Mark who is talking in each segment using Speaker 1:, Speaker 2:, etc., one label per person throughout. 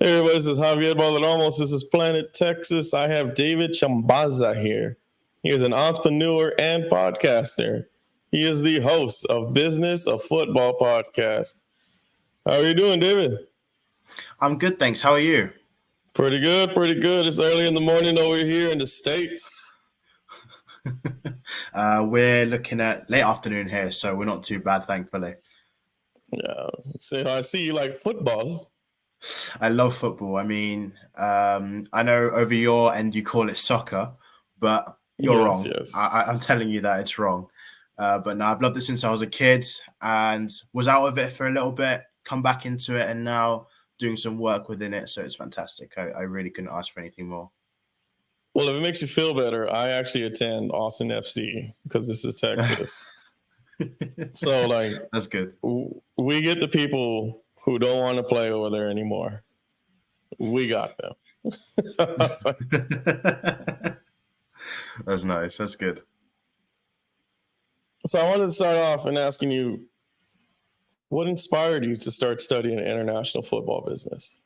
Speaker 1: Hey everybody, this is Javier Balderramos. This is Planet Texas. I have David Chimbaza here. He is an entrepreneur and podcaster. He is the host of Business of Football podcast. How are you doing, David?
Speaker 2: I'm good, thanks. How are you?
Speaker 1: Pretty good, pretty good. It's early in the morning over here in the States.
Speaker 2: We're looking at late afternoon here, so we're not too bad, thankfully.
Speaker 1: Yeah, so I see you like football.
Speaker 2: I love football. I mean, I know over your end you call it soccer, but you're wrong.
Speaker 1: Yes.
Speaker 2: I'm telling you that it's wrong. But no, I've loved it since I was a kid and was out of it for a little bit, come back into it, and now doing some work within it. So it's fantastic. I really couldn't ask for anything more.
Speaker 1: Well, if it makes you feel better, I actually attend Austin FC because this is Texas. So,
Speaker 2: that's good.
Speaker 1: We get the people who don't want to play over there anymore. We got them.
Speaker 2: That's nice. That's good.
Speaker 1: So I wanted to start off and asking you, what inspired you to start studying international football business?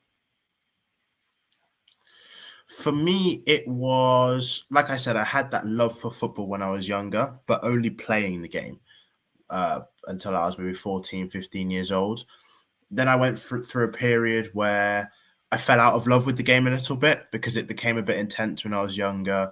Speaker 2: For me, it was, like I said, I had that love for football when I was younger, but only playing the game until I was maybe 14, 15 years old. Then I went through a period where I fell out of love with the game a little bit because it became a bit intense when I was younger.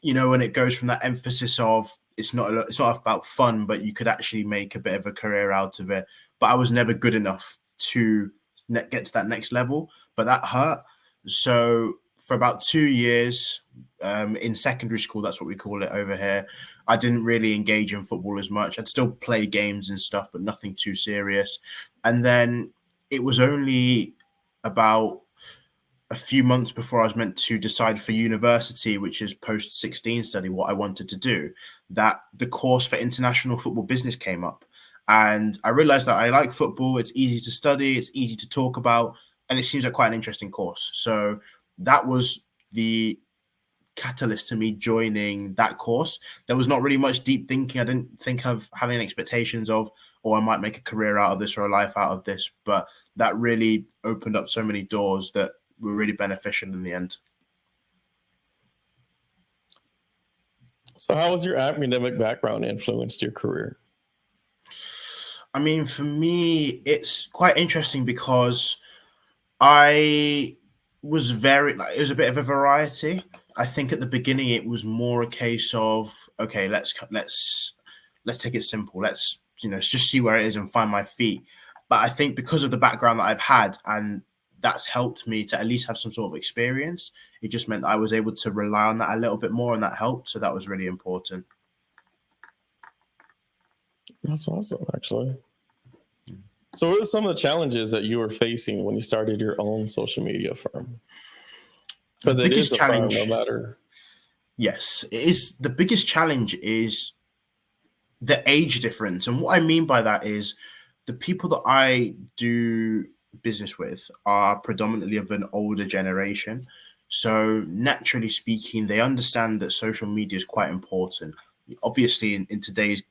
Speaker 2: You know, when it goes from that emphasis of it's not about fun, but you could actually make a bit of a career out of it. But I was never good enough to get to that next level, but that hurt. So for about 2 years in secondary school, that's what we call it over here, I didn't really engage in football as much. I'd still play games and stuff, but nothing too serious. And then it was only about a few months before I was meant to decide for university, which is post-16 study, what I wanted to do, that the course for international football business came up. And I realized that I like football. It's easy to study. It's easy to talk about. And it seems like quite an interesting course. So that was the catalyst to me joining that course. There was not really much deep thinking. I didn't think of having expectations of, or I might make a career out of this or a life out of this. But that really opened up so many doors that were really beneficial in the end.
Speaker 1: So how has your academic background influenced your career?
Speaker 2: I mean, for me, it's quite interesting because I was it was a bit of a variety. I think at the beginning it was more a case of, okay, let's take it simple. Let's just see where it is and find my feet. But I think because of the background that I've had, and that's helped me to at least have some sort of experience, it just meant that I was able to rely on that a little bit more, and that helped. So that was really important.
Speaker 1: That's awesome, actually. So what are some of the challenges that you were facing when you started your own social media firm? Because it is a firm, no matter.
Speaker 2: Yes, it is. The biggest challenge is the age difference. And what I mean by that is the people that I do business with are predominantly of an older generation. So naturally speaking, they understand that social media is quite important. Obviously, in today's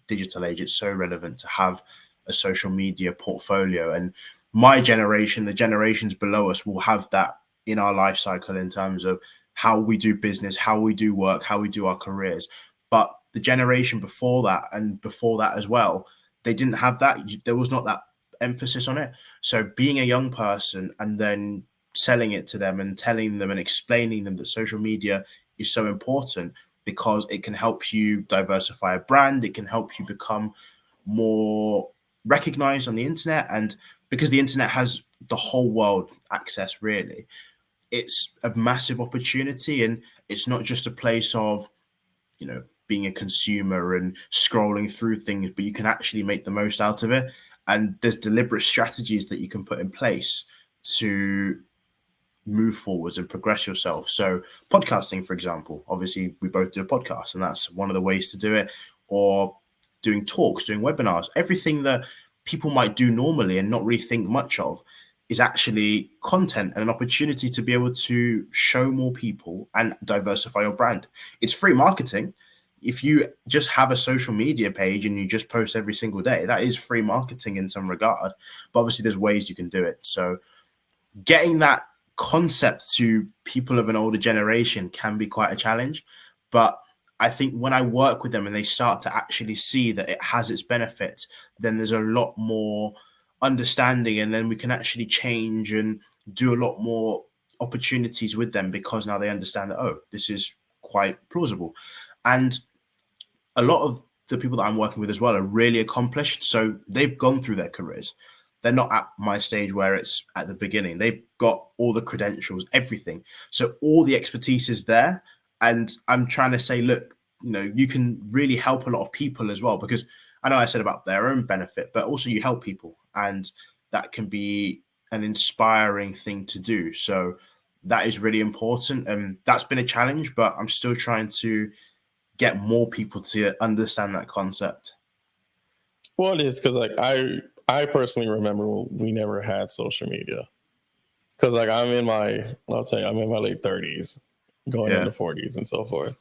Speaker 2: digital age, it's so relevant to have a social media portfolio. And my generation, the generations below us, will have that in our life cycle in terms of how we do business, how we do work, how we do our careers. But the generation before that and before that as well, they didn't have that. There was not that emphasis on it. So being a young person and then selling it to them and telling them and explaining them that social media is so important because it can help you diversify a brand. It can help you become more recognized on the internet. And because the internet has the whole world access, really, it's a massive opportunity. And it's not just a place of, being a consumer and scrolling through things, but you can actually make the most out of it. And there's deliberate strategies that you can put in place to move forwards and progress yourself. So podcasting, for example, obviously we both do a podcast, and that's one of the ways to do it. Or doing talks, doing webinars, everything that people might do normally and not really think much of is actually content and an opportunity to be able to show more people and diversify your brand. It's free marketing. If you just have a social media page and you just post every single day, that is free marketing in some regard. But obviously there's ways you can do it. So getting that concept to people of an older generation can be quite a challenge. But I think when I work with them and they start to actually see that it has its benefits, then there's a lot more understanding, and then we can actually change and do a lot more opportunities with them, because now they understand that, oh, this is quite plausible. And a lot of the people that I'm working with as well are really accomplished. So they've gone through their careers. They're not at my stage where it's at the beginning. They've got all the credentials, everything. So all the expertise is there. And I'm trying to say, look, you can really help a lot of people as well, because I know I said about their own benefit, but also you help people, and that can be an inspiring thing to do. So that is really important. And that's been a challenge, but I'm still trying to get more people to understand that concept.
Speaker 1: Well, it is because like I personally remember we never had social media because like I'll tell you I'm in my late 30s, going
Speaker 2: Yeah.
Speaker 1: into 40s and so forth.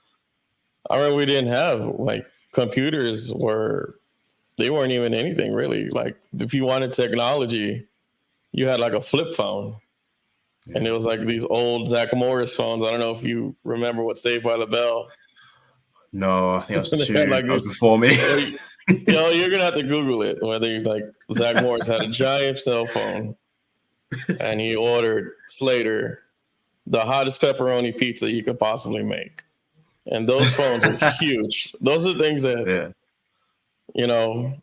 Speaker 1: I remember we didn't have like computers they weren't even anything really. Like if you wanted technology, you had like a flip phone.
Speaker 2: Yeah.
Speaker 1: And it was like these old Zach Morris phones. I don't know if you remember what Saved by the Bell.
Speaker 2: No, I think
Speaker 1: They had like
Speaker 2: that was
Speaker 1: this.
Speaker 2: before me.
Speaker 1: You're gonna have to Google it. Whether he's like Zach Morris had a giant cell phone, and he ordered Slater the hottest pepperoni pizza you could possibly make. And those phones were huge. Those are things that
Speaker 2: Yeah.
Speaker 1: you know,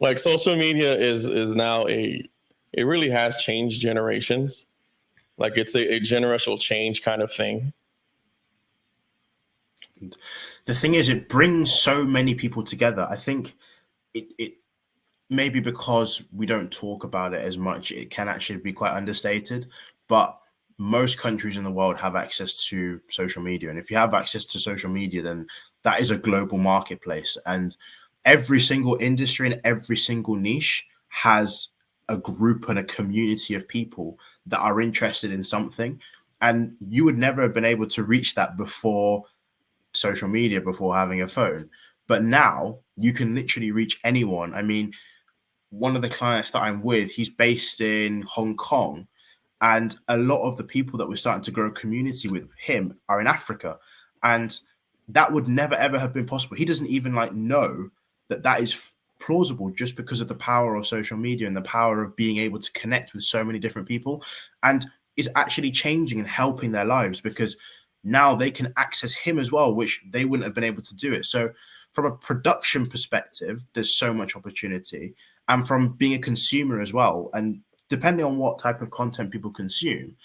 Speaker 1: like social media is now it really has changed generations. Like it's a generational change kind of thing.
Speaker 2: The thing is, it brings so many people together. I think it maybe because we don't talk about it as much, it can actually be quite understated. But most countries in the world have access to social media. And if you have access to social media, then that is a global marketplace. And every single industry and every single niche has a group and a community of people that are interested in something. And you would never have been able to reach that before social media, before having a phone. But now you can literally reach anyone. I mean, one of the clients that I'm with, he's based in Hong Kong, and a lot of the people that we're starting to grow a community with him are in Africa, and that would never ever have been possible. He doesn't even like know that that is plausible, just because of the power of social media and the power of being able to connect with so many different people, and is actually changing and helping their lives, because now they can access him as well, which they wouldn't have been able to do it. So from a production perspective, there's so much opportunity, and from being a consumer as well. And depending on what type of content people consume,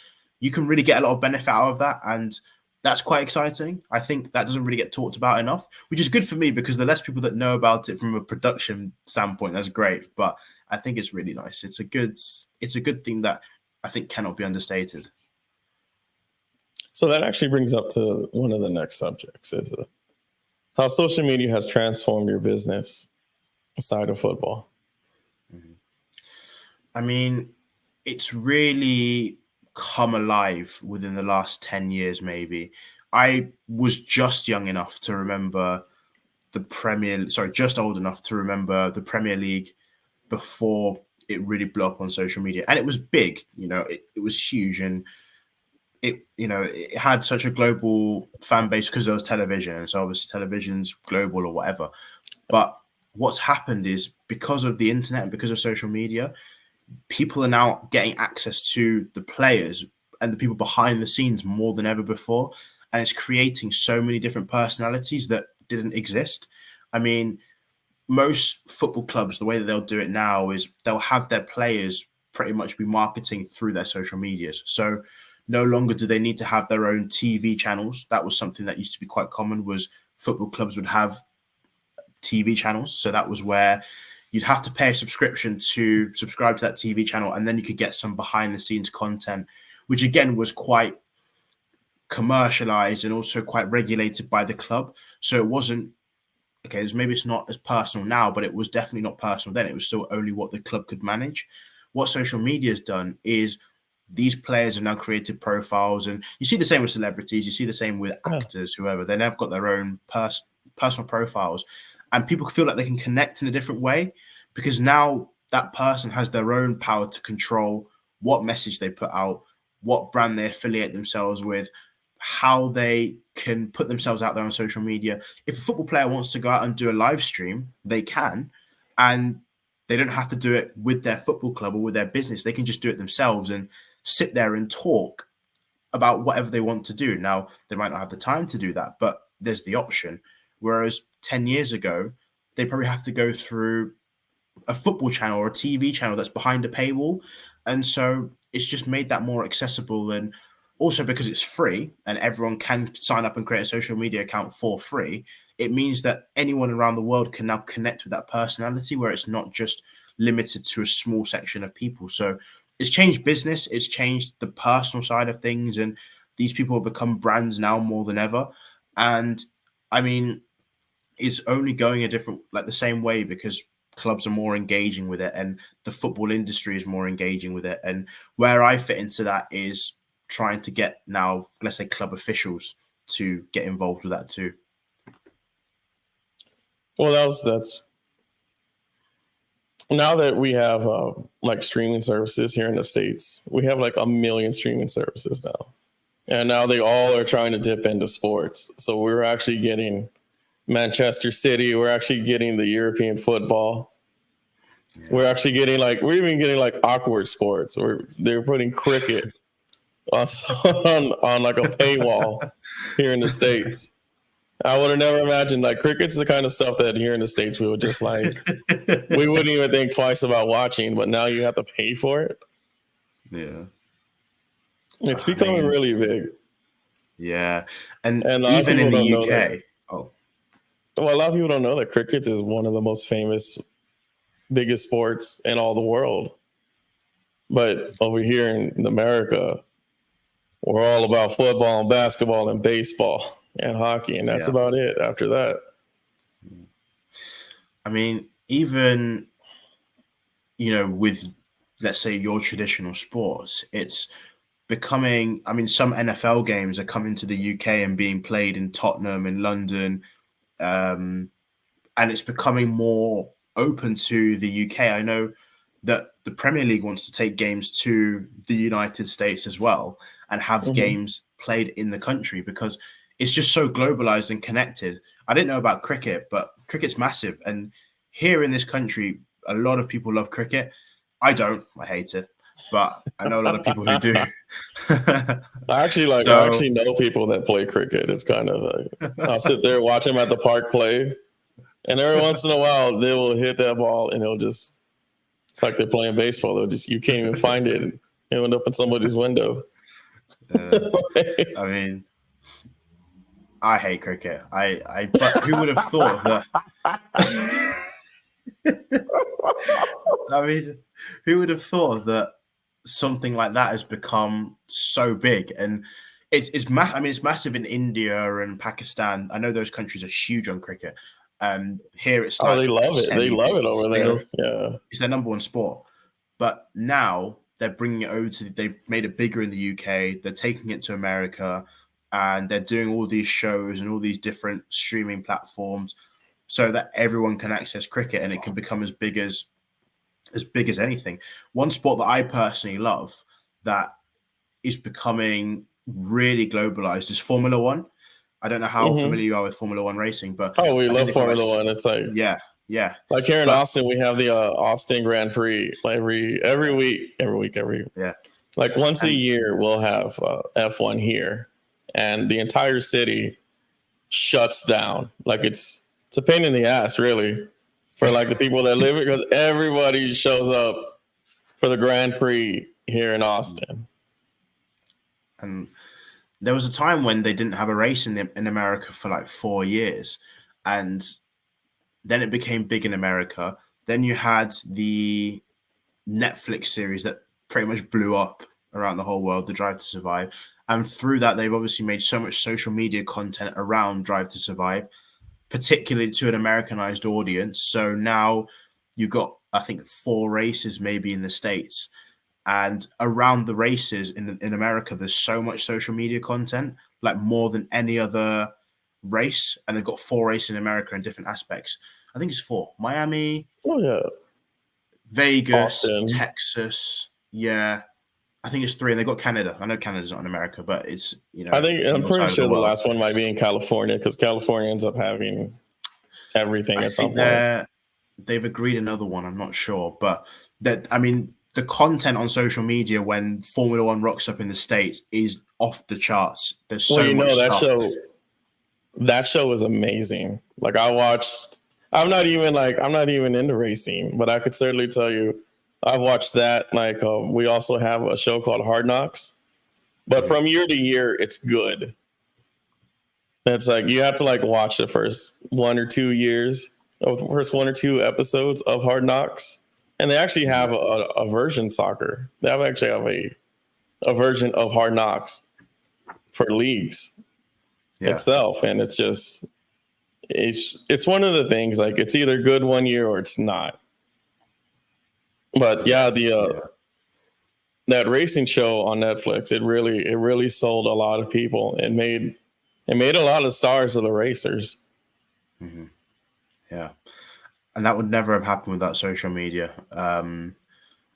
Speaker 2: you can really get a lot of benefit out of that. And that's quite exciting. I think that doesn't really get talked about enough, which is good for me, because the less people that know about it from a production standpoint, that's great. But I think it's really nice. It's a good thing that I think cannot be understated.
Speaker 1: So that actually brings up to one of the next subjects is how social media has transformed your business aside of football.
Speaker 2: I mean, it's really come alive within the last 10 years, maybe. I was just young enough to remember just old enough to remember the Premier League before it really blew up on social media. And it was big, it was huge. And it had such a global fan base because there was television. And so obviously television's global or whatever. But what's happened is, because of the internet and because of social media, people are now getting access to the players and the people behind the scenes more than ever before. And it's creating so many different personalities that didn't exist. I mean, most football clubs, the way that they'll do it now is they'll have their players pretty much be marketing through their social medias. So no longer do they need to have their own TV channels. That was something that used to be quite common, was football clubs would have TV channels. So that was where you'd have to pay a subscription to subscribe to that TV channel, and then you could get some behind the scenes content, which again was quite commercialized and also quite regulated by the club. So it wasn't, okay, maybe it's not as personal now, but it was definitely not personal then. It was still only what the club could manage. What social media has done is these players have now created profiles, and you see the same with celebrities, you see the same with actors, whoever. They now have got their own personal profiles, and people feel like they can connect in a different way, because now that person has their own power to control what message they put out, what brand they affiliate themselves with, how they can put themselves out there on social media. If a football player wants to go out and do a live stream, they can, and they don't have to do it with their football club or with their business. They can just do it themselves and sit there and talk about whatever they want to do. Now, they might not have the time to do that, but there's the option. Whereas 10 years ago, they probably have to go through a football channel or a TV channel that's behind a paywall. And so it's just made that more accessible. And also because it's free and everyone can sign up and create a social media account for free, it means that anyone around the world can now connect with that personality where it's not just limited to a small section of people. So it's changed business, it's changed the personal side of things, and these people have become brands now more than ever. And I mean, it's only going a different, like the same way, because clubs are more engaging with it and the football industry is more engaging with it. And where I fit into that is trying to get now, let's say, club officials to get involved with that too.
Speaker 1: Well, that's now that we have like streaming services here in the States, we have like 1 million streaming services now. And now they all are trying to dip into sports. So we're actually getting Manchester City. We're actually getting the European football. Yeah. We're actually getting we're even getting like awkward sports. They're putting cricket on like a paywall here in the States. I would have never imagined, like, cricket's the kind of stuff that here in the States we would just like, we wouldn't even think twice about watching, but now you have to pay for it.
Speaker 2: Yeah.
Speaker 1: It's becoming really big.
Speaker 2: Yeah. And even in the UK.
Speaker 1: Well, a lot of people don't know that cricket is one of the most famous, biggest sports in all the world. But over here in America, we're all about football and basketball and baseball and hockey, and that's about it after that.
Speaker 2: I mean, even, with, let's say, your traditional sports, it's becoming, I mean, some NFL games are coming to the UK and being played in Tottenham, in London, and it's becoming more open to the UK. I know that the Premier League wants to take games to the United States as well and have games played in the country because it's just so globalized and connected. I didn't know about cricket, but cricket's massive. And here in this country, a lot of people love cricket. I don't. I hate it. But I know a lot of people who do.
Speaker 1: I actually know people that play cricket. It's kind of like, I'll sit there, watch them at the park play. And every once in a while, they will hit that ball and it's like they're playing baseball. You can't even find it. It'll end up in somebody's window.
Speaker 2: I mean, I hate cricket. But who would have thought that? I mean, who would have thought that something like that has become so big? And it's massive in India and Pakistan. I know those countries are huge on cricket. Here it's
Speaker 1: they love it. They love it over there. Yeah,
Speaker 2: it's their number one sport. But now they're bringing it over they've made it bigger in the UK. They're taking it to America, and they're doing all these shows and all these different streaming platforms so that everyone can access cricket and it can become as big as anything. One sport that I personally love that is becoming really globalized is Formula One. I don't know how familiar you are with Formula One racing, but
Speaker 1: we love Formula One. It's like
Speaker 2: yeah.
Speaker 1: Like here in Austin, we have the Austin Grand Prix every week. Like once a year, we'll have F1 here, and the entire city shuts down. Like it's a pain in the ass, really, for like the people that live here, because everybody shows up for the Grand Prix here in Austin.
Speaker 2: And there was a time when they didn't have a race in America for like 4 years, and then it became big in America. Then you had the Netflix series that pretty much blew up around the whole world, The Drive to Survive. And through that, they've obviously made so much social media content around Drive to Survive, particularly to an Americanized audience. So now you've got, I think, 4 races maybe in the States. And around the races in America, there's so much social media content, like more than any other race. And they've got 4 races in America in different aspects. I think it's 4. Miami.
Speaker 1: Oh, yeah.
Speaker 2: Vegas, Austin. Texas. Yeah. I think it's 3, and they've got Canada. I know Canada's not in America, but it's
Speaker 1: I'm
Speaker 2: your
Speaker 1: pretty
Speaker 2: side of the
Speaker 1: sure the
Speaker 2: world.
Speaker 1: last one might be in California because California ends up having everything
Speaker 2: I
Speaker 1: at some
Speaker 2: think
Speaker 1: point.
Speaker 2: they've agreed another one. I'm not sure, but the content on social media when Formula One rocks up in the States is off the charts. There's
Speaker 1: Well,
Speaker 2: so much
Speaker 1: that
Speaker 2: stuff.
Speaker 1: show was amazing. Like I watched. I'm not even into racing, but I could certainly tell you, I've watched that. Like we also have a show called Hard Knocks, but
Speaker 2: Mhm.
Speaker 1: from year to year, it's good. It's like you have to like watch the first 1 or 2 years, or the first 1 or 2 episodes of Hard Knocks, and they actually have a version soccer. They actually have a version of Hard Knocks for leagues
Speaker 2: Yeah.
Speaker 1: itself, and it's one of the things, like it's either good 1 year or it's not. But yeah, the
Speaker 2: Yeah.
Speaker 1: that racing show on Netflix, it really sold a lot of people. It made a lot of stars of the racers.
Speaker 2: hmm Yeah. And that would never have happened without social media.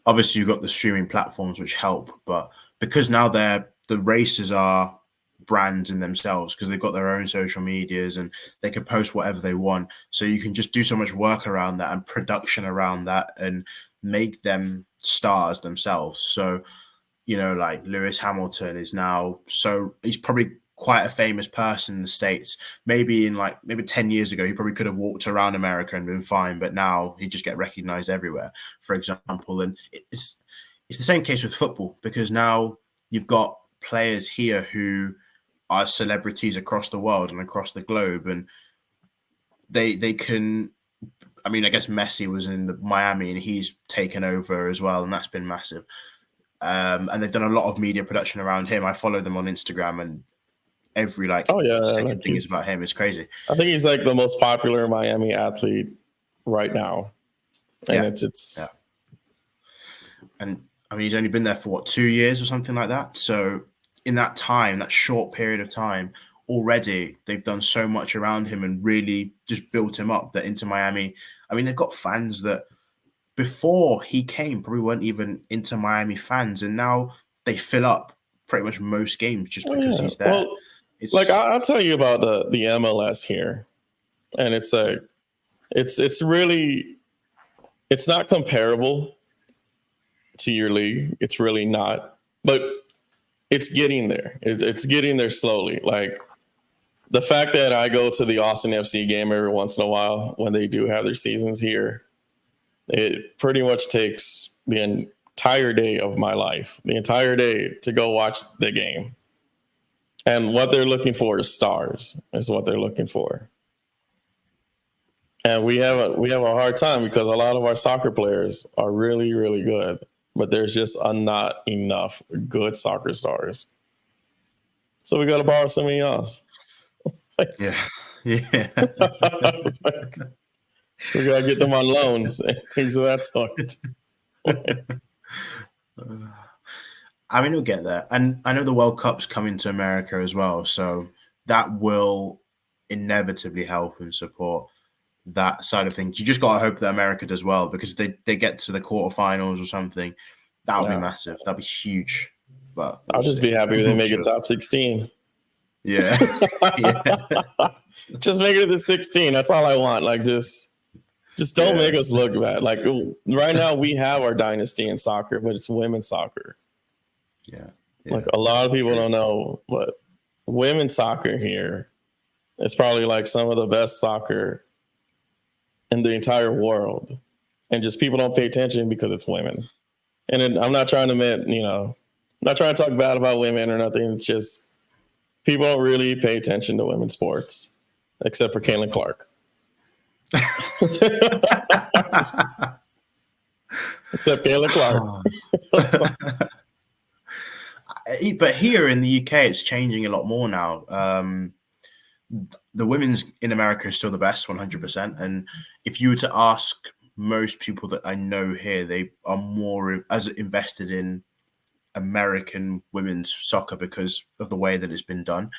Speaker 2: Obviously, you've got the streaming platforms which help, but because now the racers are brands in themselves because they've got their own social medias and they can post whatever they want. So you can just do so much work around that and production around that and make them stars themselves. So like Lewis Hamilton is now, so he's probably quite a famous person in the States. Maybe 10 years ago, he probably could have walked around America and been fine, but now he just get recognized everywhere, for example. And it's the same case with football because now you've got players here who are celebrities across the world and across the globe, and they can. I mean, I guess Messi was in Miami and he's taken over as well, and that's been massive. And they've done a lot of media production around him. I follow them on Instagram, and every
Speaker 1: Oh yeah, like
Speaker 2: second thing is about him. It's crazy.
Speaker 1: I think he's like the most popular Miami athlete right now, and
Speaker 2: Yeah,
Speaker 1: it's
Speaker 2: yeah. And I mean, he's only been there for 2 years or something like that. So in that time, that short period of time, already they've done so much around him and really just built him up. That Inter Miami, I mean, they've got fans that before he came probably weren't even Inter Miami fans, and now they fill up pretty much most games just
Speaker 1: oh
Speaker 2: because
Speaker 1: yeah.
Speaker 2: he's there.
Speaker 1: Well, like
Speaker 2: It's
Speaker 1: I'll tell you about the MLS here, and it's really it's not comparable to your league. It's really not, but it's getting there. It's getting there slowly. Like the fact that I go to the Austin FC game every once in a while when they do have their seasons here, it pretty much takes the entire day of my life, the entire day to go watch the game. And what they're looking for is stars, is what they're looking for. And we have a hard time because a lot of our soccer players are really, really good, but there's just not enough good soccer stars. So we got to borrow some of y'all's.
Speaker 2: yeah, yeah.
Speaker 1: We got to get them on loans and things of that sort.
Speaker 2: I mean, we'll get there. And I know the World Cup's coming to America as well. So that will inevitably help and support that side of things. You just got to hope that America does well because they get to the quarterfinals or something. That would be
Speaker 1: Yeah.
Speaker 2: massive. That'd be huge. But we'll
Speaker 1: I'll just
Speaker 2: see.
Speaker 1: be happy if they
Speaker 2: I'm
Speaker 1: make it
Speaker 2: sure.
Speaker 1: top 16.
Speaker 2: Yeah. Yeah.
Speaker 1: Just make it to 16. That's all I want. Like just don't
Speaker 2: Yeah.
Speaker 1: make us look bad. Like right now we have our dynasty in soccer, but it's women's soccer.
Speaker 2: Yeah.
Speaker 1: Like a lot of people don't know, but women's soccer here is probably like some of the best soccer in the entire world. And just people don't pay attention because it's women. And I'm not trying to I'm not trying to talk bad about women or nothing. It's just people don't really pay attention to women's sports, except for Caitlin Clark. Except Caitlin Clark.
Speaker 2: But here in the UK, it's changing a lot more now. The women's in America is still the best, 100%. And if you were to ask most people that I know here, they are more as invested in American women's soccer because of the way that it's been done.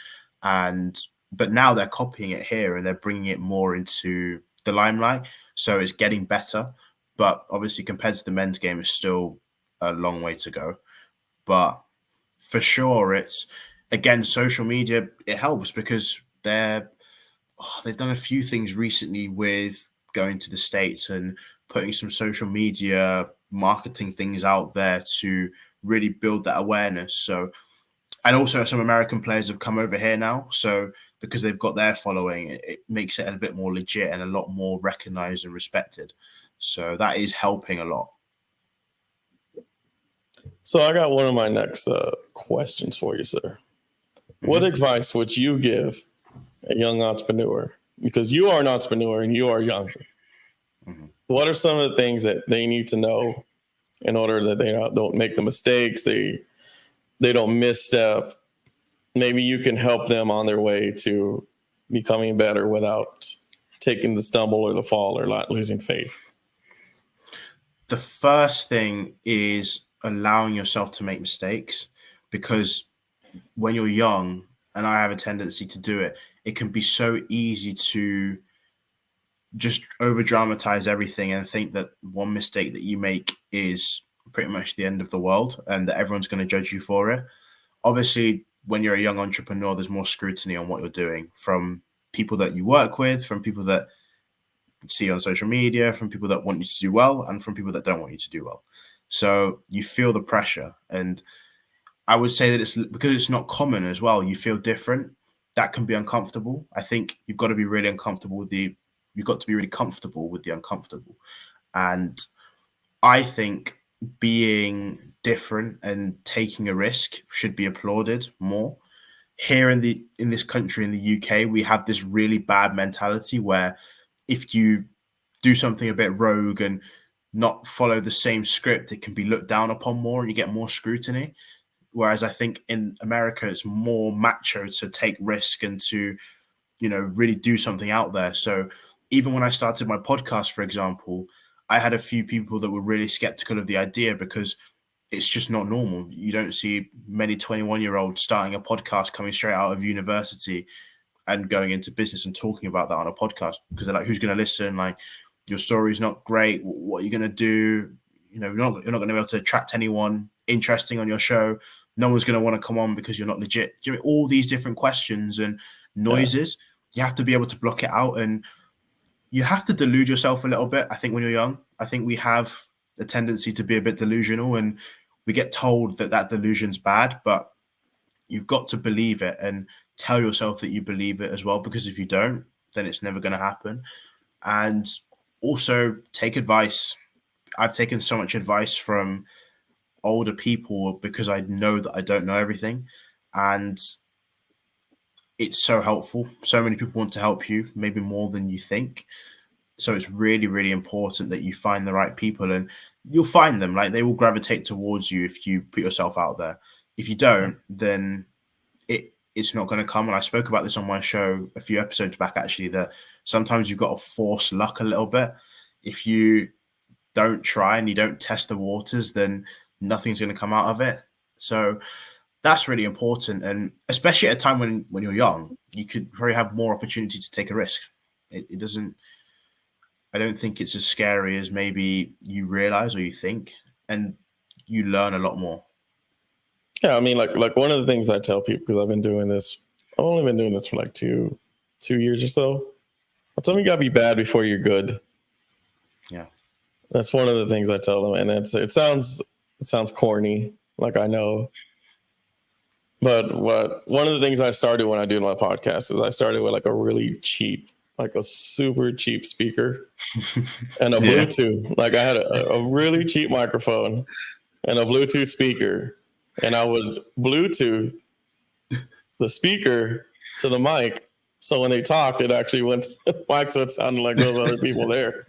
Speaker 2: But now they're copying it here and they're bringing it more into the limelight. So it's getting better. But obviously, compared to the men's game, it's still a long way to go. But for sure, it's again social media. It helps because they've done a few things recently with going to the States and putting some social media marketing things out there to really build that awareness. So, and also some American players have come over here now. So because they've got their following, it makes it a bit more legit and a lot more recognized and respected. So that is helping a lot.
Speaker 1: So I got one of my next questions for you, sir. What advice would you give a young entrepreneur? Because you are an entrepreneur and you are younger. What are some of the things that they need to know in order that they don't make the mistakes, they don't misstep? Maybe you can help them on their way to becoming better without taking the stumble or the fall or not losing faith.
Speaker 2: The first thing is allowing yourself to make mistakes, because when you're young, and I have a tendency to do it, it can be so easy to just over dramatize everything and think that one mistake that you make is pretty much the end of the world and that everyone's going to judge you for it. Obviously, when you're a young entrepreneur, there's more scrutiny on what you're doing from people that you work with, from people that see on social media, from people that want you to do well, and from people that don't want you to do well. So you feel the pressure. And I would say that it's because it's not common as well. You feel different. That can be uncomfortable. I think you've got to be really uncomfortable with you've got to be really comfortable with the uncomfortable. And I think being different and taking a risk should be applauded more. Here in this country, in the UK, we have this really bad mentality where if you do something a bit rogue and not follow the same script, it can be looked down upon more and you get more scrutiny. Whereas I think in America, it's more macho to take risk and to, really do something out there. So even when I started my podcast, for example, I had a few people that were really skeptical of the idea because it's just not normal. You don't see many 21-year-olds starting a podcast coming straight out of university and going into business and talking about that on a podcast, because they're like, who's going to listen? Like, your story's not great. What are you going to do? You're not going to be able to attract anyone interesting on your show. No one's going to want to come on because you're not legit. All these different questions and noises, you have to be able to block it out, and you have to delude yourself a little bit. I think when you're young, I think we have a tendency to be a bit delusional, and we get told that delusion's bad, but you've got to believe it and tell yourself that you believe it as well, because if you don't, then it's never going to happen. And also take advice. I've taken so much advice from older people because I know that I don't know everything, and it's so helpful. So many people want to help you, maybe more than you think. So it's really, really important that you find the right people, and you'll find them. Like, they will gravitate towards you if you put yourself out there. If you don't, then it's not going to come. And I spoke about this on my show a few episodes back, actually, that sometimes you've got to force luck a little bit. If you don't try and you don't test the waters, then nothing's going to come out of it. So that's really important. And especially at a time when you're young, you could probably have more opportunity to take a risk. It doesn't, I don't think it's as scary as maybe you realize or you think, and you learn a lot more.
Speaker 1: Yeah, I mean, like one of the things I tell people, because I've only been doing this for like two years or so. I tell them you gotta be bad before you're good.
Speaker 2: Yeah,
Speaker 1: that's one of the things I tell them, and it sounds corny, like I know, but one of the things I started when I did my podcast is I started with like a really cheap, like a super cheap speaker and a
Speaker 2: yeah.
Speaker 1: Bluetooth. Like, I had a really cheap microphone and a Bluetooth speaker, and I would Bluetooth the speaker to the mic, so when they talked, it actually went to the mic, so it sounded like those other people there.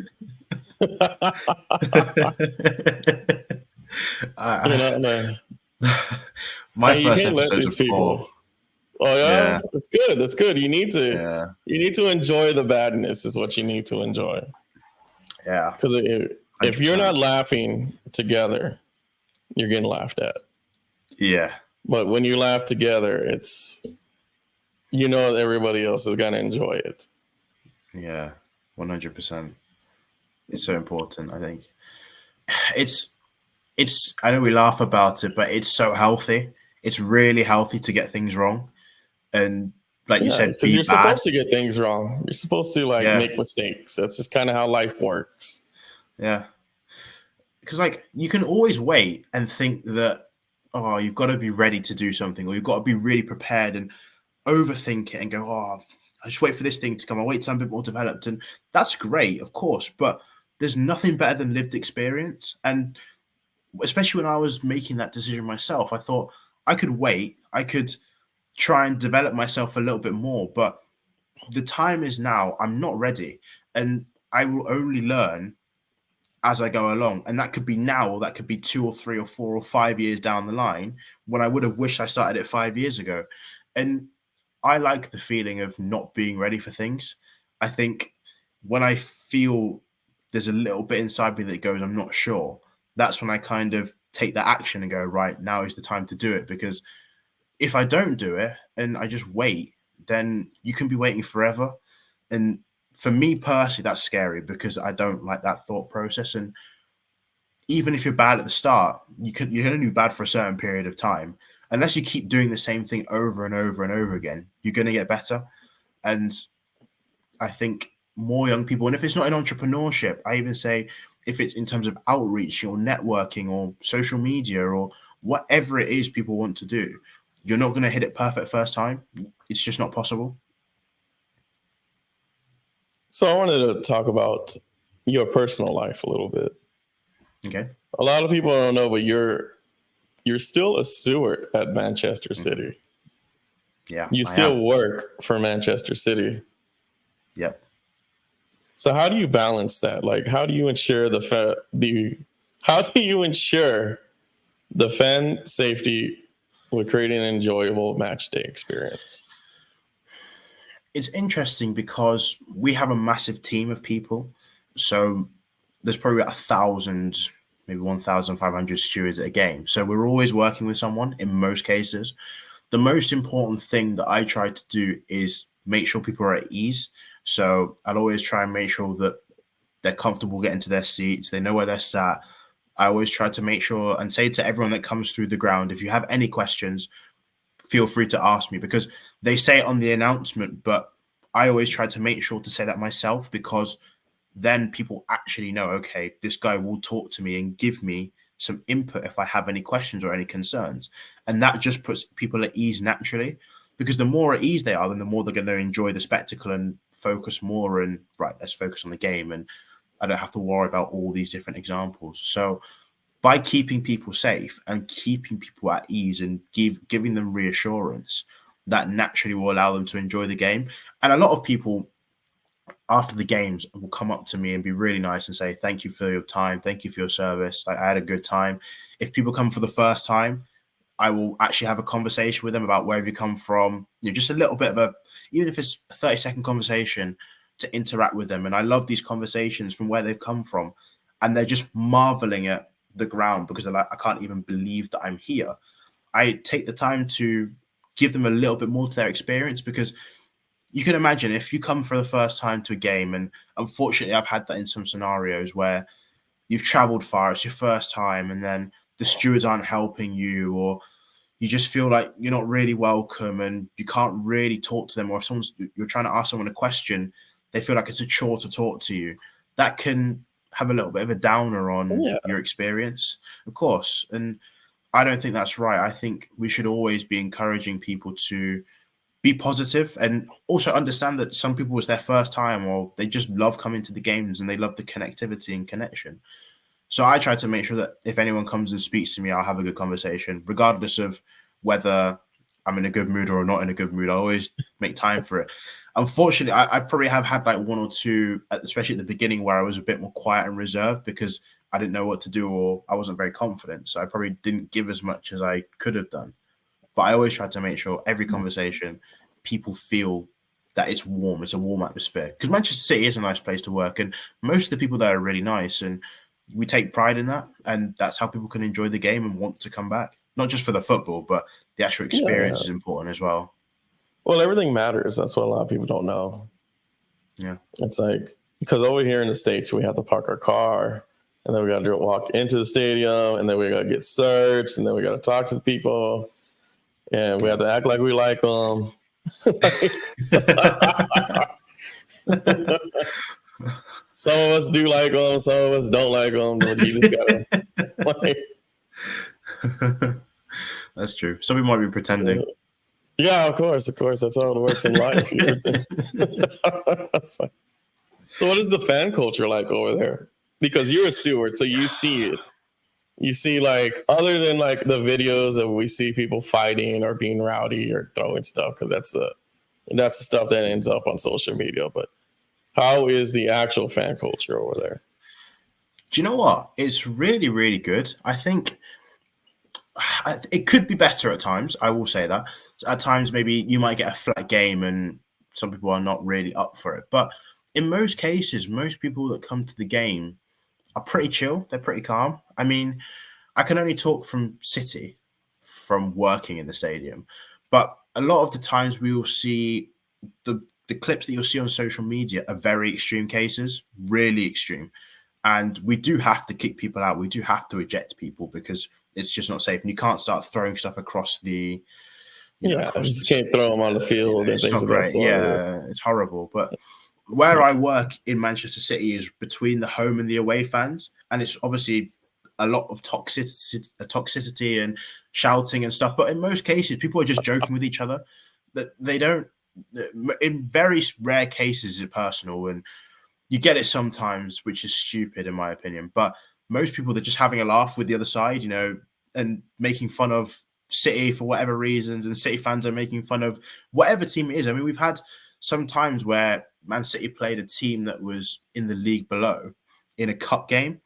Speaker 2: My
Speaker 1: And you
Speaker 2: first
Speaker 1: can't let
Speaker 2: episodes
Speaker 1: these
Speaker 2: of Paul.
Speaker 1: people. Oh yeah,
Speaker 2: Yeah,
Speaker 1: that's good. That's good. You need
Speaker 2: yeah,
Speaker 1: to enjoy the badness. Is what you need to enjoy.
Speaker 2: yeah.
Speaker 1: Because if you're
Speaker 2: 100%.
Speaker 1: not laughing together, you're getting laughed at.
Speaker 2: Yeah,
Speaker 1: But when you laugh together, everybody else is gonna enjoy it.
Speaker 2: yeah, 100%. It's so important. I think it's I know we laugh about it, but it's so healthy. It's really healthy to get things wrong. And like you
Speaker 1: Yeah,
Speaker 2: said,
Speaker 1: because
Speaker 2: be
Speaker 1: you're
Speaker 2: bad.
Speaker 1: supposed to get things wrong. You're supposed to like
Speaker 2: Yeah.
Speaker 1: make mistakes. That's just kind of how life works.
Speaker 2: Yeah. Because like you can always wait and think that, oh, you've got to be ready to do something, or you've got to be really prepared and overthink it and go, oh, I just wait for this thing to come. I wait till I'm a bit more developed. And that's great, of course, but there's nothing better than lived experience. And especially when I was making that decision myself, I thought I could wait. I could try and develop myself a little bit more, but the time is now. I'm not ready. And I will only learn as I go along. And that could be now, or that could be 2 or 3 or 4 or 5 years down the line when I would have wished I started it 5 years ago. And I like the feeling of not being ready for things. I think when I feel there's a little bit inside me that goes, I'm not sure, that's when I kind of take that action and go, right, now is the time to do it. Because if I don't do it and I just wait, then you can be waiting forever. And for me personally, that's scary because I don't like that thought process. And even if you're bad at the start, you can only be bad for a certain period of time. Unless you keep doing the same thing over and over and over again, you're going to get better. And I think more young people, and if it's not in entrepreneurship, I even say if it's in terms of outreach or networking or social media or whatever it is people want to do, you're not going to hit it perfect first time. It's just not possible.
Speaker 1: So I wanted to talk about your personal life a little bit.
Speaker 2: Okay.
Speaker 1: A lot of people don't know, but you're still a steward at Manchester
Speaker 2: Mhm.
Speaker 1: City.
Speaker 2: Yeah,
Speaker 1: You
Speaker 2: I am.
Speaker 1: still work for Manchester City.
Speaker 2: Yep.
Speaker 1: So how do you balance that? Like, how do you ensure how do you ensure the fan safety with creating an enjoyable match day experience?
Speaker 2: It's interesting because we have a massive team of people. So there's probably about 1,000, maybe 1,500 stewards at a game. So we're always working with someone in most cases. The most important thing that I try to do is make sure people are at ease. So I'll always try and make sure that they're comfortable getting to their seats, they know where they're sat. I always try to make sure and say to everyone that comes through the ground, if you have any questions, feel free to ask me, because they say it on the announcement, but I always try to make sure to say that myself, because then people actually know, okay, this guy will talk to me and give me some input if I have any questions or any concerns. And that just puts people at ease naturally, because the more at ease they are, then the more they're going to enjoy the spectacle and focus more. And right, let's focus on the game. And I don't have to worry about all these different examples. So by keeping people safe and keeping people at ease and giving them reassurance, that naturally will allow them to enjoy the game. And a lot of people after the games will come up to me and be really nice and say, thank you for your time, thank you for your service, like, I had a good time. If people come for the first time, I will actually have a conversation with them about where have you come from, just a little bit of a, even if it's a 30-second conversation, to interact with them. And I love these conversations from where they've come from, and they're just marveling at the ground because they're like, I can't even believe that I'm here. I take the time to give them a little bit more to their experience, because you can imagine if you come for the first time to a game, and unfortunately I've had that in some scenarios where you've traveled far, it's your first time, and then the stewards aren't helping you, or you just feel like you're not really welcome and you can't really talk to them, or if you're trying to ask someone a question, they feel like it's a chore to talk to you. That can have a little bit of a downer on
Speaker 1: Yeah.
Speaker 2: your experience, of course. And I don't think that's right. I think we should always be encouraging people to be positive and also understand that some people it's their first time, or they just love coming to the games and they love the connectivity and connection. So I try to make sure that if anyone comes and speaks to me, I'll have a good conversation, regardless of whether I'm in a good mood or not in a good mood. I always make time for it. Unfortunately, I probably have had like one or two, especially at the beginning, where I was a bit more quiet and reserved because I didn't know what to do, or I wasn't very confident. So I probably didn't give as much as I could have done. But I always try to make sure every conversation, people feel that it's warm. It's a warm atmosphere, because Manchester City is a nice place to work, and most of the people there are really nice, and we take pride in that. And that's how people can enjoy the game and want to come back, not just for the football, but the actual
Speaker 1: Yeah.
Speaker 2: experience is important as well.
Speaker 1: Well, everything matters. That's what a lot of people don't know.
Speaker 2: Yeah.
Speaker 1: It's like, because over here in the States, we have to park our car and then we got to walk into the stadium, and then we got to get searched, and then we got to talk to the people, and we have to act like we like them. Some of us do like them, some of us don't like them, but you just gotta like.
Speaker 2: That's true. Some people might be pretending.
Speaker 1: Yeah, of course, that's how it works in life. So what is the fan culture like over there? Because you're a steward, so you see it. You see, like, other than like the videos that we see people fighting or being rowdy or throwing stuff, because that's the stuff that ends up on social media. But how is the actual fan culture over there?
Speaker 2: Do you know what? It's really, really good. I think it could be better at times. I will say that. At times, maybe you might get a flat game and some people are not really up for it. But in most cases, most people that come to the game are pretty chill. They're pretty calm. I mean, I can only talk from City, from working in the stadium. But a lot of the times we will see the clips that you'll see on social media are very extreme cases, really extreme. And we do have to kick people out. We do have to eject people because it's just not safe. And you can't start throwing stuff across the,
Speaker 1: You just can't throw them on the field and
Speaker 2: it's
Speaker 1: things
Speaker 2: not
Speaker 1: of that
Speaker 2: great.
Speaker 1: sort.
Speaker 2: Yeah, it's horrible. But where I work in Manchester City is between the home and the away fans, and it's obviously a lot of toxicity and shouting and stuff. But in most cases, people are just joking with each other. That they don't. In very rare cases, it's personal, and you get it sometimes, which is stupid in my opinion. But most people, they're just having a laugh with the other side, and making fun of City for whatever reasons, and City fans are making fun of whatever team it is. I mean, we've had some times where Man City played a team that was in the league below in a cup game,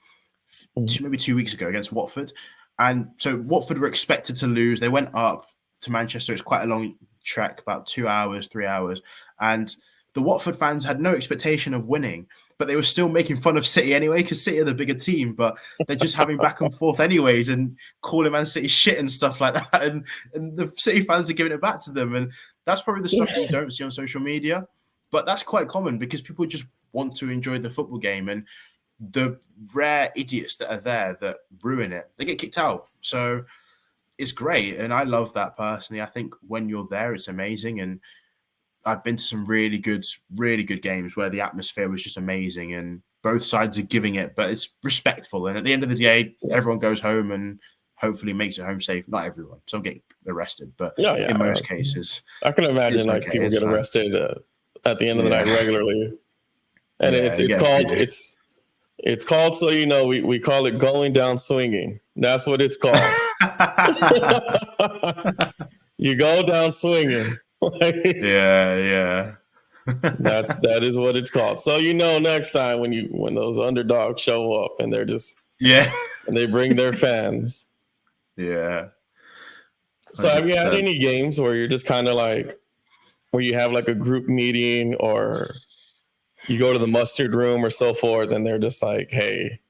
Speaker 2: maybe 2 weeks ago against Watford. And so Watford were expected to lose. They went up to Manchester. It's quite a long trek, about 2 hours, 3 hours. And the Watford fans had no expectation of winning, but they were still making fun of City anyway, because City are the bigger team, but they're just having back and forth anyways and calling Man City shit and stuff like that. And the City fans are giving it back to them. And that's probably the stuff that you don't see on social media, but that's quite common because people just want to enjoy the football game. And the rare idiots that are there that ruin it, they get kicked out. So it's great. And I love that personally. I think when you're there, it's amazing. And I've been to some really good games where the atmosphere was just amazing and both sides are giving it, but it's respectful. And at the end of the day, everyone goes home and hopefully makes it home safe. Not everyone. Some get arrested, but in most cases.
Speaker 1: I can imagine people get arrested at the end of the night regularly. And it's called, so we call it going down swinging. That's what it's called. You go down swinging.
Speaker 2: Yeah.
Speaker 1: that is what it's called. So next time when those underdogs show up and they're just and they bring their fans.
Speaker 2: Yeah. 100%.
Speaker 1: So have you had any games where you're just kind of like, where you have like a group meeting or you go to the mustard room or so forth, and they're just like, hey,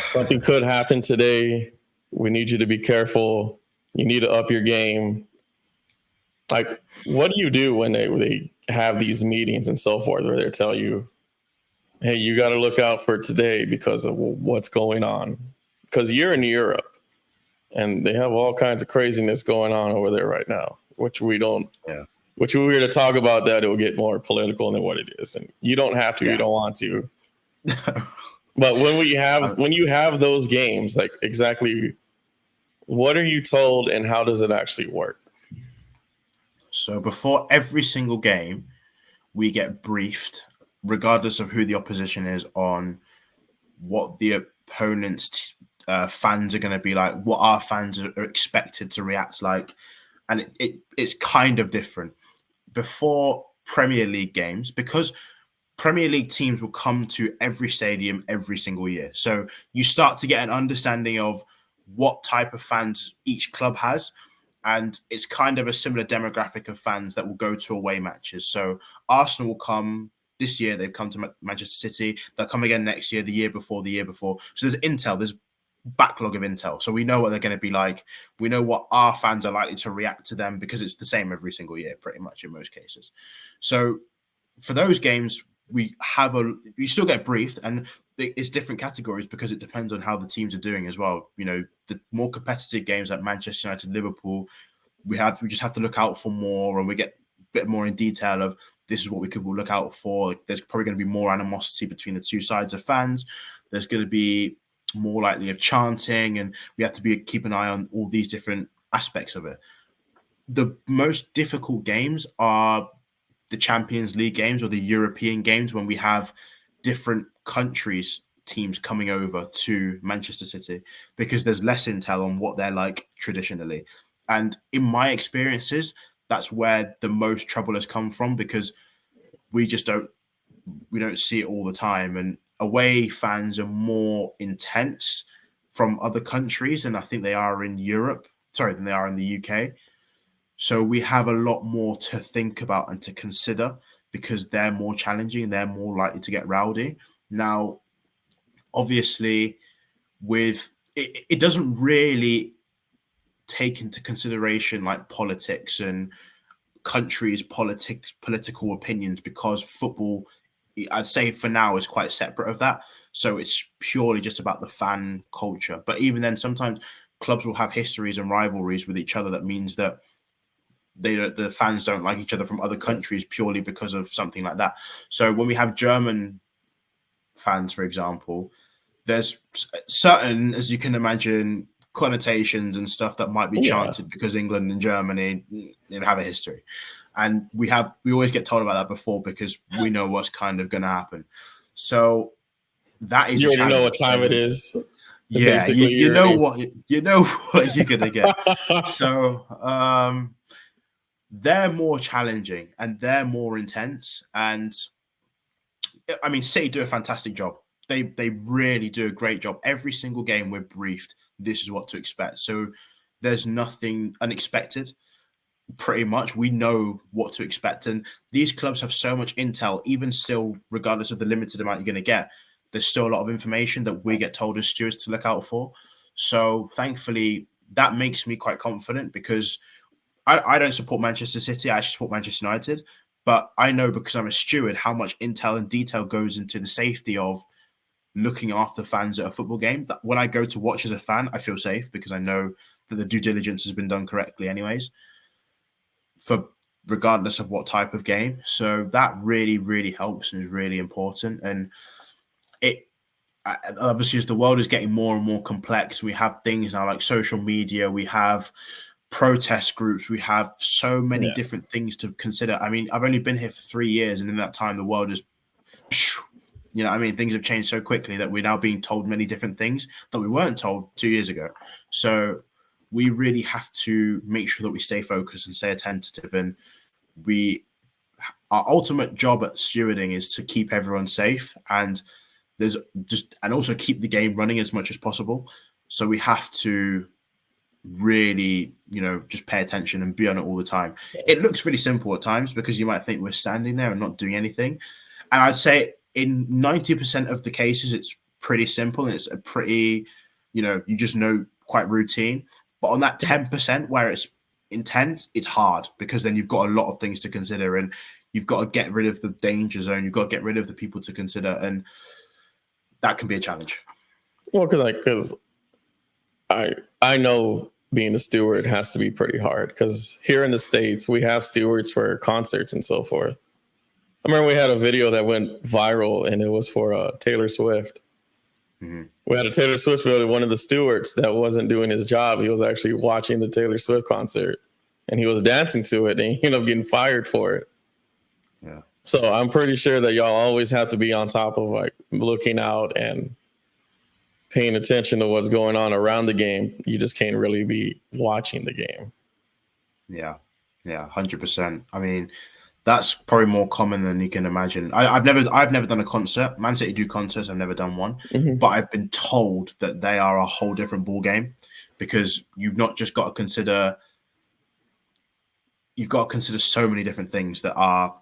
Speaker 1: something could happen today. We need you to be careful. You need to up your game. Like, what do you do when they have these meetings and so forth, where they tell you, hey, you got to look out for today because of what's going on? Because you're in Europe and they have all kinds of craziness going on over there right now, which we don't.
Speaker 2: Yeah.
Speaker 1: Which we were to talk about that, it will get more political than what it is. And you don't have to, you don't want to. But when you have those games, like, exactly what are you told and how does it actually work?
Speaker 2: So before every single game, we get briefed, regardless of who the opposition is, on what the opponent's fans are going to be like, what our fans are expected to react like. And it's kind of different. Before Premier League games, because Premier League teams will come to every stadium every single year. So you start to get an understanding of what type of fans each club has. And it's kind of a similar demographic of fans that will go to away matches. So Arsenal will come this year. They've come to Manchester City. They'll come again next year, the year before. So there's intel. There's backlog of intel. So we know what they're going to be like. We know what our fans are likely to react to them because it's the same every single year, pretty much in most cases. So for those games, you still get briefed, and it's different categories because it depends on how the teams are doing as well. The more competitive games like Manchester United, Liverpool, we just have to look out for more, and we get a bit more in detail of this is what we'll look out for. There's probably going to be more animosity between the two sides of fans. There's going to be more likely of chanting, and we have to keep an eye on all these different aspects of it. The most difficult games are the Champions League games or the European games when we have different countries teams coming over to Manchester City, because there's less intel on what they're like traditionally. And in my experiences, that's where the most trouble has come from, because we don't see it all the time. And away fans are more intense from other countries, and I think they are in Europe, than they are in the UK. So we have a lot more to think about and to consider, because they're more challenging, they're more likely to get rowdy. Now, obviously, it doesn't really take into consideration like politics and political opinions, because football, I'd say for now, is quite separate of that. So it's purely just about the fan culture. But even then, sometimes clubs will have histories and rivalries with each other. That means that the fans don't like each other from other countries purely because of something like that. So when we have German fans, for example, there's certain, as you can imagine, connotations and stuff that might be chanted because England and Germany have a history. And we always get told about that before, because we know what's kind of going to happen. So that is
Speaker 1: you
Speaker 2: a
Speaker 1: already
Speaker 2: challenge.
Speaker 1: know what time it is.
Speaker 2: Yeah,
Speaker 1: Basically,
Speaker 2: you know what you're gonna get. So they're more challenging and they're more intense. And I mean, City do a fantastic job. They really do a great job. Every single game we're briefed, this is what to expect. So there's nothing unexpected. Pretty much, we know what to expect. And these clubs have so much intel, even still, regardless of the limited amount you're going to get, there's still a lot of information that we get told as stewards to look out for. So thankfully, that makes me quite confident, because I don't support Manchester City. I actually support Manchester United. But I know, because I'm a steward, how much intel and detail goes into the safety of looking after fans at a football game. That when I go to watch as a fan, I feel safe, because I know that the due diligence has been done correctly anyways, for regardless of what type of game. So that really, really helps and is really important. And it obviously, as the world is getting more and more complex, we have things now like social media, we have protest groups, we have so many different things to consider. I mean, I've only been here for 3 years, and in that time, the world is, things have changed so quickly that we're now being told many different things that we weren't told 2 years ago. So we really have to make sure that we stay focused and stay attentive. And our ultimate job at stewarding is to keep everyone safe, and also keep the game running as much as possible. So we have to really, just pay attention and be on it all the time. It looks really simple at times, because you might think we're standing there and not doing anything. And I'd say in 90% of the cases, it's pretty simple, and it's a pretty, you just know, quite routine. But on that 10% where it's intense, it's hard, because then you've got a lot of things to consider, and you've got to get rid of the danger zone. You've got to get rid of the people to consider, and that can be a challenge.
Speaker 1: Well, because I know being a steward has to be pretty hard, because here in the States, we have stewards for concerts and so forth. I remember we had a video that went viral, and it was for Taylor Swift. Mm-hmm. We had a Taylor Swift video, one of the stewards that wasn't doing his job. He was actually watching the Taylor Swift concert, and he was dancing to it, and he ended up getting fired for it.
Speaker 2: Yeah.
Speaker 1: So I'm pretty sure that y'all always have to be on top of like looking out and paying attention to what's going on around the game. You just can't really be watching the game.
Speaker 2: Yeah, 100%. I mean, that's probably more common than you can imagine. I've never done a concert. Man City do concerts. I've never done one, but I've been told that they are a whole different ball game, because you've not just got to consider. You've got to consider so many different things that are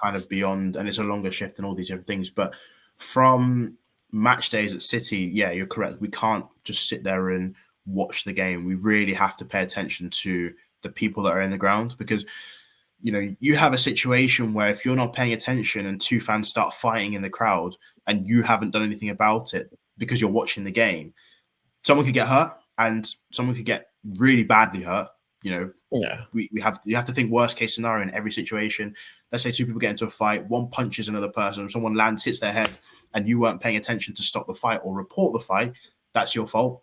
Speaker 2: kind of beyond, and it's a longer shift and all these different things. But from match days at City, yeah, you're correct. We can't just sit there and watch the game. We really have to pay attention to the people that are in the ground, because you have a situation where if you're not paying attention and two fans start fighting in the crowd and you haven't done anything about it because you're watching the game, someone could get hurt and someone could get really badly hurt.
Speaker 1: Yeah.
Speaker 2: You have to think worst case scenario in every situation. Let's say two people get into a fight, one punches another person, someone lands, hits their head, and you weren't paying attention to stop the fight or report the fight. That's your fault.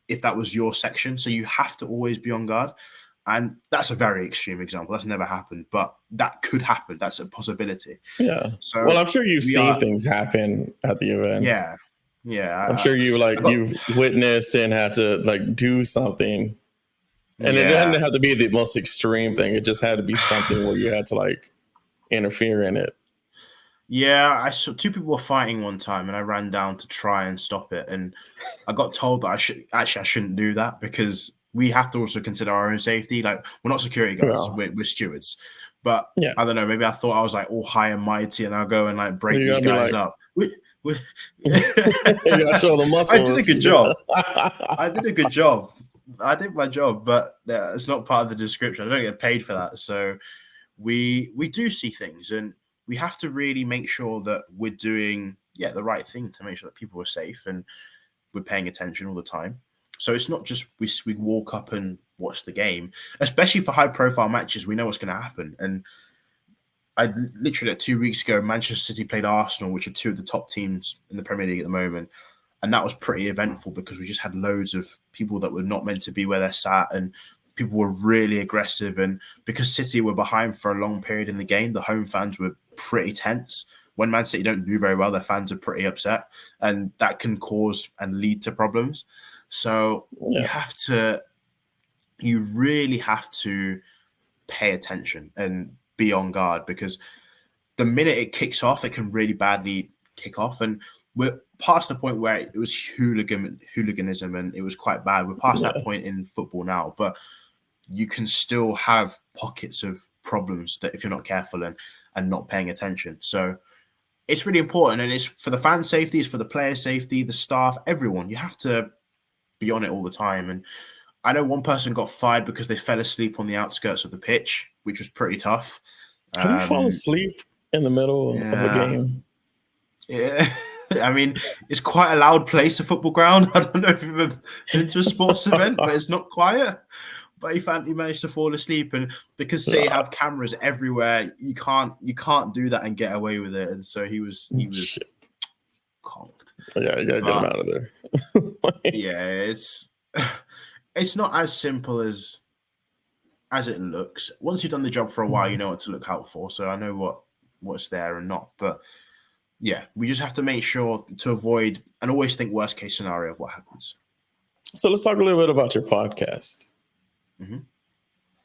Speaker 2: If that was your section, so you have to always be on guard. And that's a very extreme example. That's never happened, but that could happen. That's a possibility.
Speaker 1: Yeah.
Speaker 2: So
Speaker 1: Well, I'm sure you've seen things happen at the events.
Speaker 2: Yeah.
Speaker 1: I'm sure you've witnessed and had to do something. And it didn't have to be the most extreme thing. It just had to be something where you had to interfere in it.
Speaker 2: Yeah, I saw two people were fighting one time, and I ran down to try and stop it. And I got told that I shouldn't do that because we have to also consider our own safety. Like, we're not security guards, we're stewards. But I don't know, maybe I thought I was all high and mighty, and I'll go and break these guys up. You
Speaker 1: gotta show the muscles.
Speaker 2: I did a good job. I did my job, but it's not part of the description. I don't get paid for that. So we do see things, and we have to really make sure that we're doing the right thing to make sure that people are safe and we're paying attention all the time. So it's not just we walk up and watch the game, especially for high profile matches. We know what's going to happen. And I literally 2 weeks ago, Manchester City played Arsenal, which are two of the top teams in the Premier League at the moment. And that was pretty eventful because we just had loads of people that were not meant to be where they're sat, and people were really aggressive. And because City were behind for a long period in the game, the home fans were pretty tense. When Man City don't do very well, their fans are pretty upset, and that can cause and lead to problems. So you really have to pay attention and be on guard, because the minute it kicks off, it can really badly kick off. And we're past the point where it was hooliganism and it was quite bad. We're past that point in football now, but you can still have pockets of problems that if you're not careful and not paying attention. So it's really important, and it's for the fan safety, it's for the player safety, the staff, everyone. You have to be on it all the time. And I know one person got fired because they fell asleep on the outskirts of the pitch, which was pretty tough.
Speaker 1: Have you fallen asleep in the middle of a game?
Speaker 2: Yeah. I mean, it's quite a loud place, a football ground. I don't know if you've ever been to a sports event, but it's not quiet. But he managed to fall asleep, and because City have cameras everywhere, you can't do that and get away with it. And so he was conked.
Speaker 1: Yeah, you gotta get him out of there.
Speaker 2: It's not as simple as it looks. Once you've done the job for a while, you know what to look out for. So I know what's there and not. But yeah, we just have to make sure to avoid and always think worst case scenario of what happens.
Speaker 1: So let's talk a little bit about your podcast.
Speaker 2: Mm-hmm.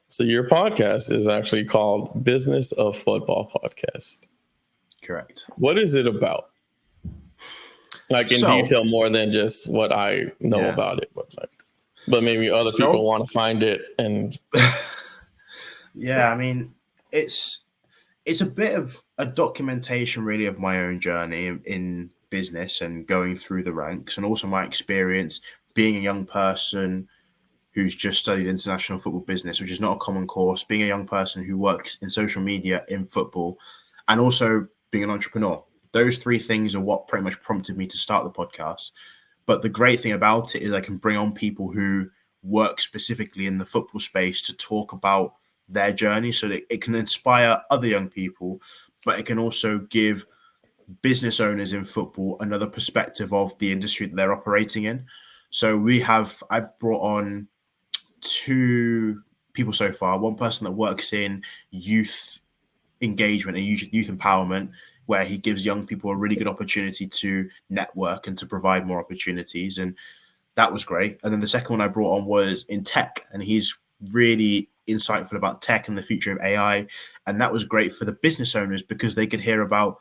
Speaker 1: So your podcast is actually called Business of Football Podcast.
Speaker 2: Correct.
Speaker 1: What is it about? In detail, more than just what I know about it, but maybe other people want to find it. And
Speaker 2: I mean, it's a bit of a documentation, really, of my own journey in business and going through the ranks, and also my experience being a young person who's just studied international football business, which is not a common course, being a young person who works in social media in football, and also being an entrepreneur. Those three things are what pretty much prompted me to start the podcast. But the great thing about it is I can bring on people who work specifically in the football space to talk about their journey, so that it can inspire other young people, but it can also give business owners in football another perspective of the industry that they're operating in. So I've brought on two people so far. One person that works in youth engagement and youth empowerment, where he gives young people a really good opportunity to network and to provide more opportunities. And that was great. And then the second one I brought on was in tech, and he's really insightful about tech and the future of AI. And that was great for the business owners because they could hear about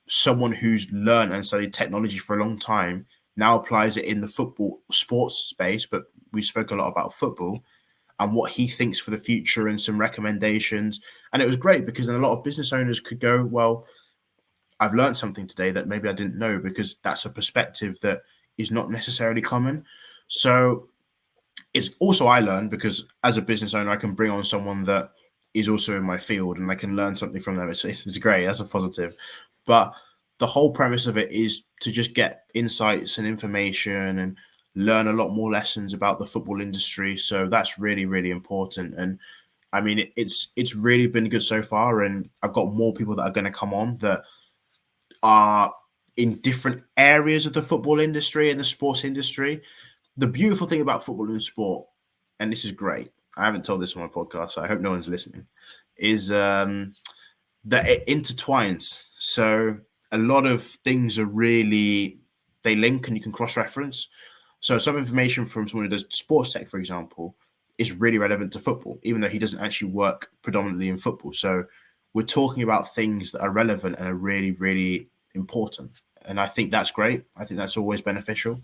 Speaker 2: someone who's learned and studied technology for a long time, now applies it in the football sports space. But we spoke a lot about football and what he thinks for the future and some recommendations. And it was great because then a lot of business owners could go, well, I've learned something today that maybe I didn't know, because that's a perspective that is not necessarily common. So it's also, I learned because as a business owner, I can bring on someone that is also in my field and I can learn something from them. It's great. That's a positive. But the whole premise of it is to just get insights and information and learn a lot more lessons about the football industry. So that's really, really important. And I mean, it's really been good so far. And I've got more people that are going to come on that are in different areas of the football industry and the sports industry. The beautiful thing about football and sport, and this is great, I haven't told this on my podcast, so I hope no one's listening, is that it intertwines. So a lot of things are really, they link and you can cross-reference. So some information from someone who does sports tech, for example, is really relevant to football, even though he doesn't actually work predominantly in football. So we're talking about things that are relevant and are really, really important. And I think that's great. I think that's always beneficial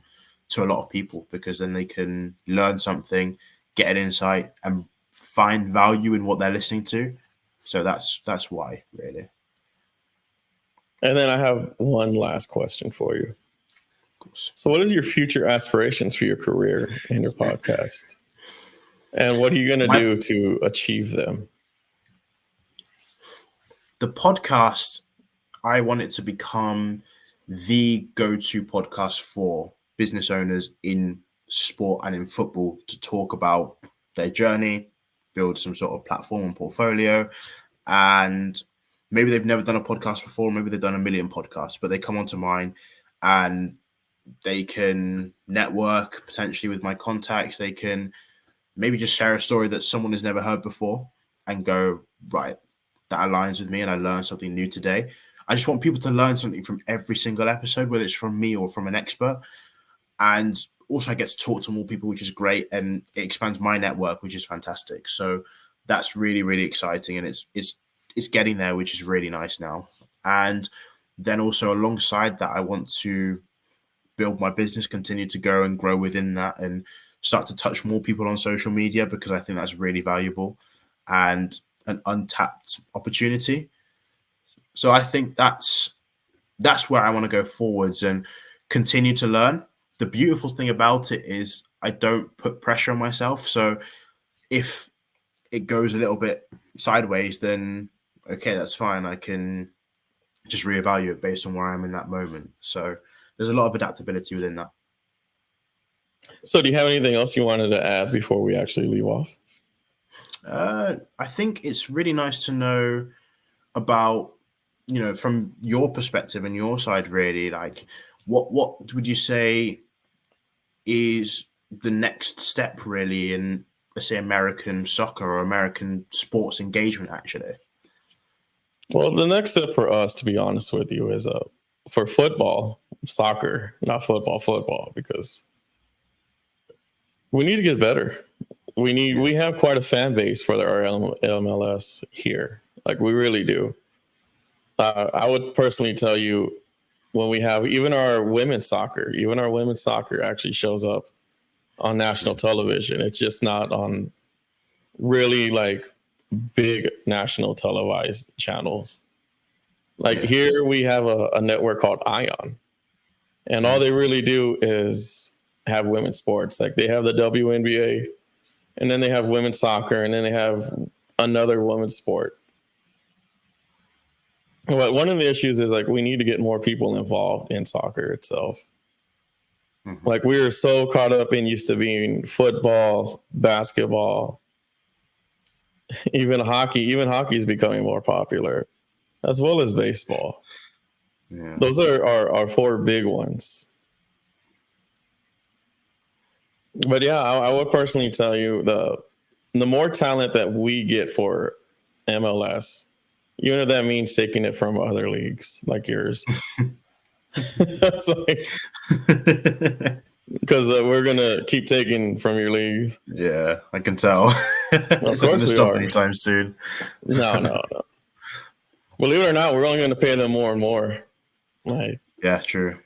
Speaker 2: to a lot of people because then they can learn something, get an insight, and find value in what they're listening to. So that's why, really.
Speaker 1: And then I have one last question for you.
Speaker 2: Of course.
Speaker 1: So what is your future aspirations for your career and your podcast? And what are you going to do to achieve them?
Speaker 2: The podcast, I want it to become the go-to podcast for business owners in sport and in football to talk about their journey, build some sort of platform and portfolio. And maybe they've never done a podcast before, maybe they've done a million podcasts, but they come onto mine and they can network potentially with my contacts. They can maybe just share a story that someone has never heard before and go, right, that aligns with me and I learned something new today. I just want people to learn something from every single episode, whether it's from me or from an expert. And also I get to talk to more people, which is great. And it expands my network, which is fantastic. So that's really, really exciting. And it's getting there, which is really nice now. And then also alongside that, I want to build my business, continue to go and grow within that and start to touch more people on social media because I think that's really valuable and an untapped opportunity. So I think that's where I want to go forwards and continue to learn. The beautiful thing about it is I don't put pressure on myself. So if it goes a little bit sideways, then okay, that's fine. I can just reevaluate based on where I am in that moment. So there's a lot of adaptability within that.
Speaker 1: So do you have anything else you wanted to add before we actually leave off?
Speaker 2: I think it's really nice to know about, from your perspective and your side, really, like what would you say is the next step really in, let's say, American soccer or American sports engagement, actually?
Speaker 1: Well, the next step for us, to be honest with you, is for football, soccer, not football, because we need to get better. We have quite a fan base for our MLS here. Like we really do. I would personally tell you when we have even our women's soccer actually shows up on national television. It's just not on really like big national televised channels. Like here we have a network called Ion, and all they really do is have women's sports. Like they have the WNBA, and then they have women's soccer, and then they have another women's sport. But one of the issues is like we need to get more people involved in soccer itself. Mm-hmm. Like we are so caught up in used to being football, basketball, even hockey. Even hockey is becoming more popular, as well as baseball. Yeah. Those are our four big ones. But yeah, I would personally tell you the more talent that we get for MLS, even if that means taking it from other leagues like yours. Because we're gonna keep taking from your league.
Speaker 2: Yeah, I can tell.
Speaker 1: Of course we are.
Speaker 2: Anytime soon.
Speaker 1: No. Believe it or not, we're only going to pay them more and more. Like,
Speaker 2: yeah, true.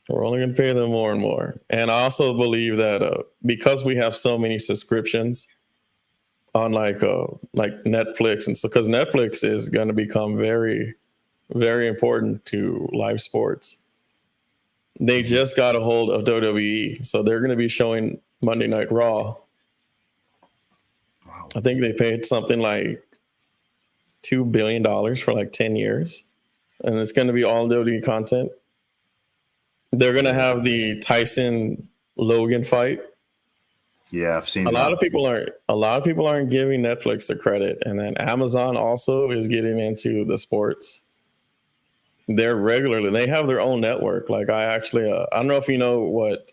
Speaker 1: We're only going to pay them more and more. And I also believe that because we have so many subscriptions on like Netflix, and so because Netflix is going to become very, very important to live sports. They just got a hold of WWE, so they're going to be showing Monday Night Raw. Wow. I think they paid something like $2 billion for like 10 years. And it's going to be all WWE content. They're going to have the Tyson Logan fight.
Speaker 2: Yeah, I've seen
Speaker 1: A
Speaker 2: that.
Speaker 1: lot of people aren't giving Netflix the credit. And then Amazon also is getting into the sports. They have their own network. Like I don't know if you know what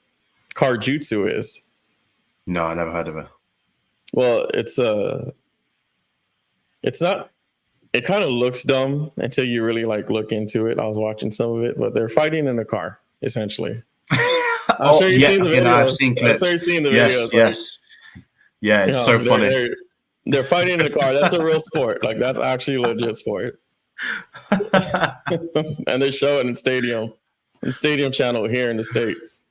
Speaker 1: Card-Jutsu is.
Speaker 2: No, I never heard of it.
Speaker 1: Well, it's not. It kind of looks dumb until you really like look into it. I was watching some of it, but they're fighting in a car essentially. I'm sure you've seen the videos.
Speaker 2: No, I've seen clips.
Speaker 1: I'm sure you've seen the
Speaker 2: yes,
Speaker 1: videos.
Speaker 2: Yes, yeah, it's so funny.
Speaker 1: They're fighting in a car. That's a real sport. Like that's actually a legit sport. And they show it in Stadium Channel here in the States.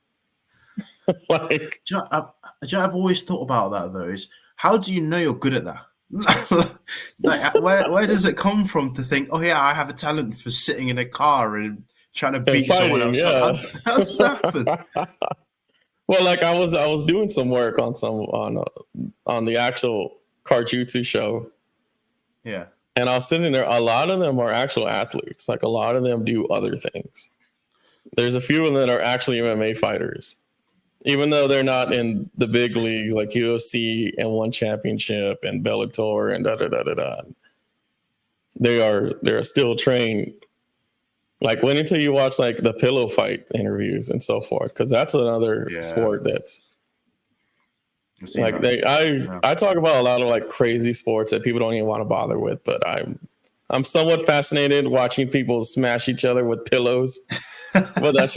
Speaker 1: Like,
Speaker 2: do you know, I've always thought about that though. Is how do you know you're good at that? Like, where does it come from to think, oh yeah, I have a talent for sitting in a car and trying to beat someone else?
Speaker 1: Yeah.
Speaker 2: How does that happen?
Speaker 1: Well, like I was doing some work on the actual Card-Jutsu show.
Speaker 2: Yeah.
Speaker 1: And I was sitting there. A lot of them are actual athletes. Like a lot of them do other things. There's a few of them that are actually MMA fighters, even though they're not in the big leagues like UFC and One Championship and Bellator and da da da da da. They're still trained. Like wait until you watch like the pillow fight interviews and so forth, because that's another sport that's like I talk about a lot of like crazy sports that people don't even want to bother with, but I'm somewhat fascinated watching people smash each other with pillows. But that's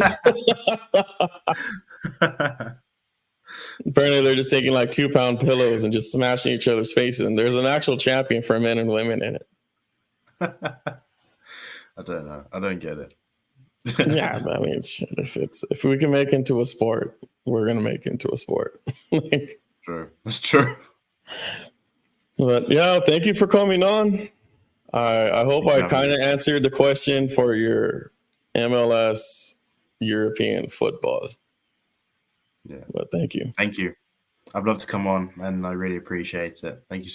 Speaker 1: apparently they're just taking like 2-pound pillows and just smashing each other's faces. And there's an actual champion for men and women in it.
Speaker 2: I don't know. I don't get it.
Speaker 1: Yeah, I mean, if we can make it into a sport, we're gonna make it into a sport. Like,
Speaker 2: true. That's true.
Speaker 1: But yeah, thank you for coming on. I hope I kind of answered the question for your MLS European football.
Speaker 2: Yeah.
Speaker 1: But thank you.
Speaker 2: Thank you. I'd love to come on and I really appreciate it. Thank you